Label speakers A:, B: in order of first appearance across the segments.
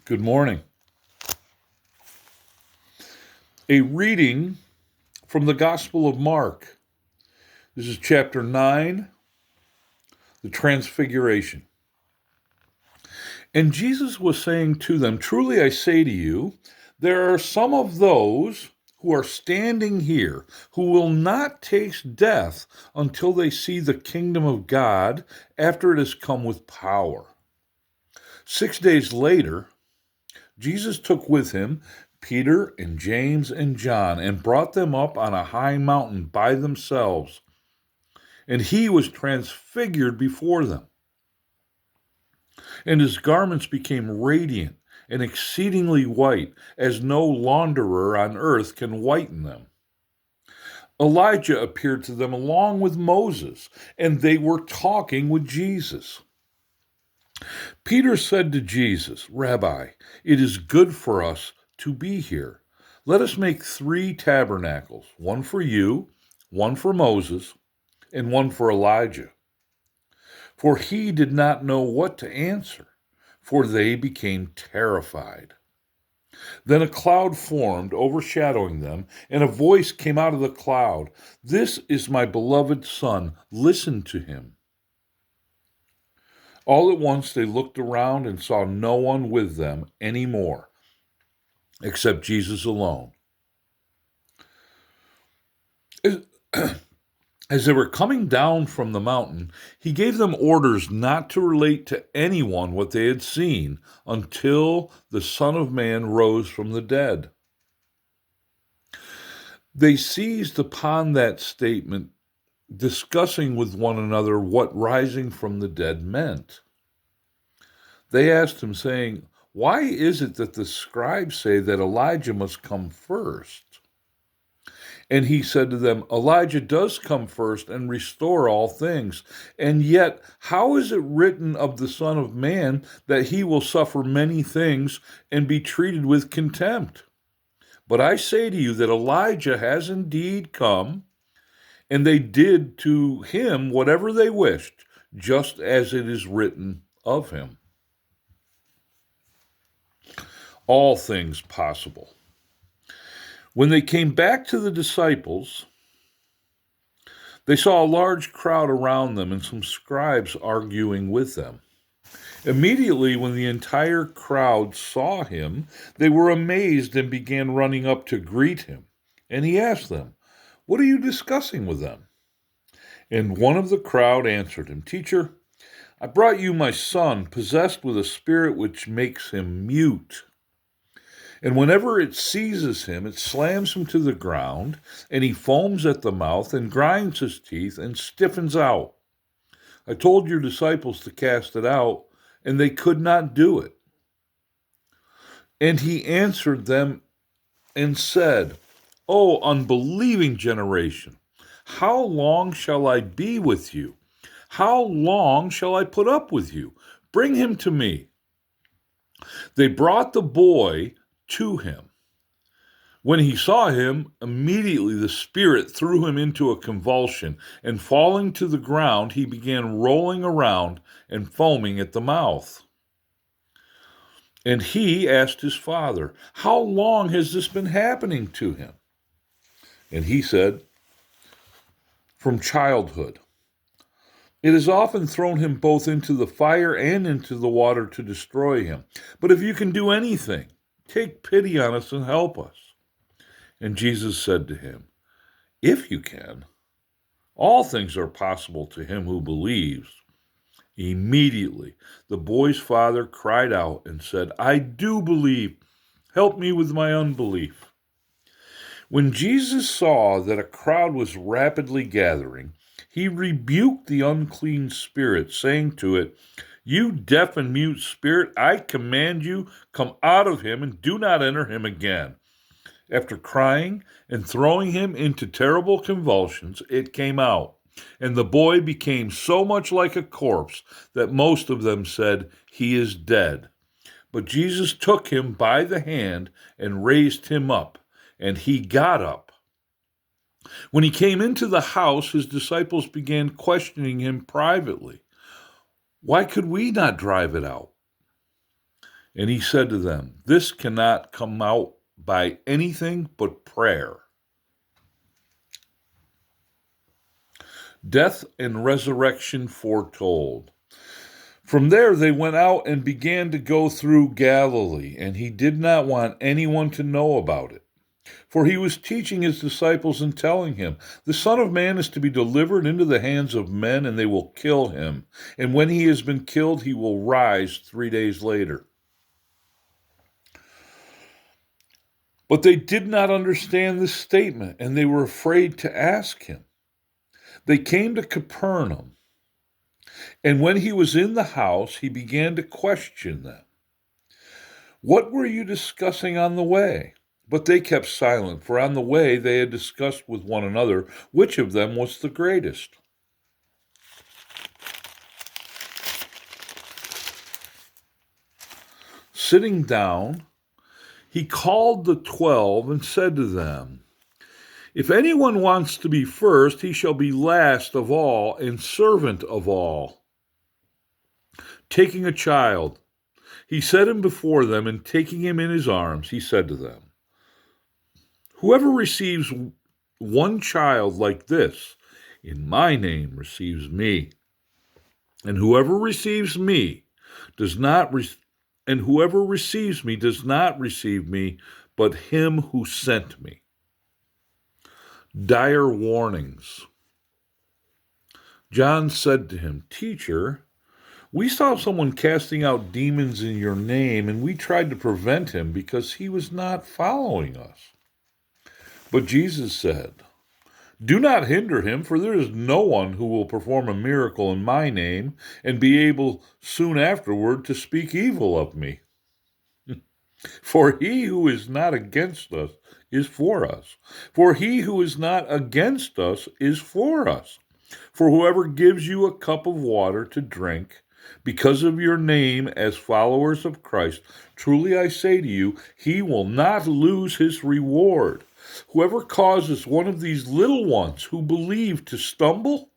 A: Good morning. A reading from the Gospel of Mark. This is chapter 9, the Transfiguration. And Jesus was saying to them, "Truly I say to you, there are some of those who are standing here who will not taste death until they see the kingdom of God after it has come with power." 6 days later, Jesus took with him Peter and James and John and brought them up on a high mountain by themselves, and he was transfigured before them. And his garments became radiant and exceedingly white, as no launderer on earth can whiten them. Elijah appeared to them along with Moses, and they were talking with Jesus. Peter said to Jesus, "Rabbi, it is good for us to be here. Let us make 3 tabernacles, one for you, one for Moses, and one for Elijah." For he did not know what to answer, for they became terrified. Then a cloud formed, overshadowing them, and a voice came out of the cloud, "This is my beloved Son, listen to him." All at once they looked around and saw no one with them any more, except Jesus alone. As they were coming down from the mountain, he gave them orders not to relate to anyone what they had seen until the Son of Man rose from the dead. They seized upon that statement, discussing with one another what rising from the dead meant. They asked him, saying, "Why is it that the scribes say that Elijah must come first?" And he said to them, "Elijah does come first and restore all things. And yet, how is it written of the Son of Man that he will suffer many things and be treated with contempt? But I say to you that Elijah has indeed come, and they did to him whatever they wished, just as it is written of him." All things possible. When they came back to the disciples, they saw a large crowd around them and some scribes arguing with them. Immediately, when the entire crowd saw him, they were amazed and began running up to greet him. And he asked them, "What are you discussing with them?" And one of the crowd answered him, "Teacher, I brought you my son, possessed with a spirit which makes him mute. And whenever it seizes him, it slams him to the ground, and he foams at the mouth and grinds his teeth and stiffens out. I told your disciples to cast it out, and they could not do it." And he answered them and said, "O unbelieving generation, how long shall I be with you? How long shall I put up with you? Bring him to me." They brought the boy to him. When he saw him, immediately the spirit threw him into a convulsion, and falling to the ground, he began rolling around and foaming at the mouth. And he asked his father, "How long has this been happening to him?" And he said, "From childhood. It has often thrown him both into the fire and into the water to destroy him. But if you can do anything, take pity on us and help us." And Jesus said to him, "If you can, all things are possible to him who believes." Immediately, the boy's father cried out and said, "I do believe. Help me with my unbelief." When Jesus saw that a crowd was rapidly gathering, he rebuked the unclean spirit, saying to it, "You deaf and mute spirit, I command you, come out of him and do not enter him again." After crying and throwing him into terrible convulsions, it came out, and the boy became so much like a corpse that most of them said, "He is dead." But Jesus took him by the hand and raised him up, and he got up. When he came into the house, his disciples began questioning him privately. "Why could we not drive it out?" And he said to them, "This cannot come out by anything but prayer." Death and resurrection foretold. From there they went out and began to go through Galilee, and he did not want anyone to know about it. For he was teaching his disciples and telling him, "The Son of Man is to be delivered into the hands of men, and they will kill him. And when he has been killed, he will rise 3 days later." But they did not understand this statement, and they were afraid to ask him. They came to Capernaum, and when he was in the house, he began to question them. "What were you discussing on the way?" But they kept silent, for on the way they had discussed with one another which of them was the greatest. Sitting down, he called the 12 and said to them, "If anyone wants to be first, he shall be last of all and servant of all." Taking a child, he set him before them, and taking him in his arms, he said to them, "Whoever receives one child like this in my name receives me. And whoever receives me does not and whoever receives me does not receive me, but him who sent me." Dire warnings. John said to him, "Teacher, we saw someone casting out demons in your name, and we tried to prevent him because he was not following us." But Jesus said, "Do not hinder him, for there is no one who will perform a miracle in my name and be able soon afterward to speak evil of me. For he who is not against us is for us. For he who is not against us is for us. For whoever gives you a cup of water to drink, because of your name as followers of Christ, truly I say to you, he will not lose his reward. Whoever causes one of these little ones who believe to stumble,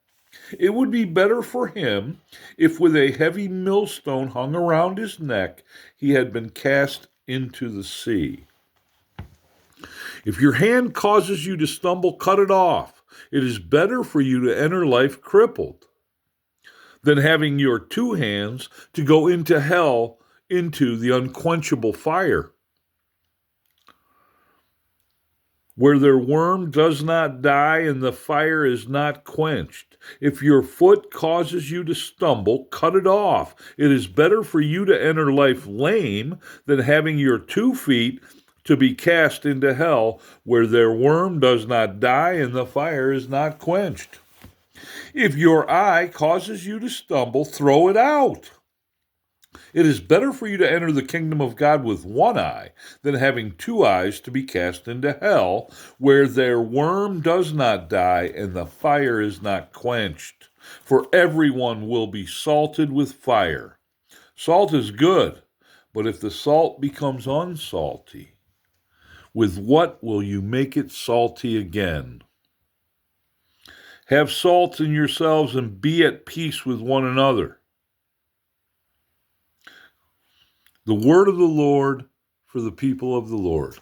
A: it would be better for him if with a heavy millstone hung around his neck he had been cast into the sea. If your hand causes you to stumble, cut it off. It is better for you to enter life crippled than having your two hands to go into hell, into the unquenchable fire, where their worm does not die and the fire is not quenched. If your foot causes you to stumble, cut it off. It is better for you to enter life lame than having your 2 feet to be cast into hell, where their worm does not die and the fire is not quenched. If your eye causes you to stumble, throw it out. It is better for you to enter the kingdom of God with one eye than having 2 eyes to be cast into hell, where their worm does not die and the fire is not quenched. For everyone will be salted with fire. Salt is good, but if the salt becomes unsalty, with what will you make it salty again? Have salt in yourselves and be at peace with one another. The word of the Lord for the people of the Lord.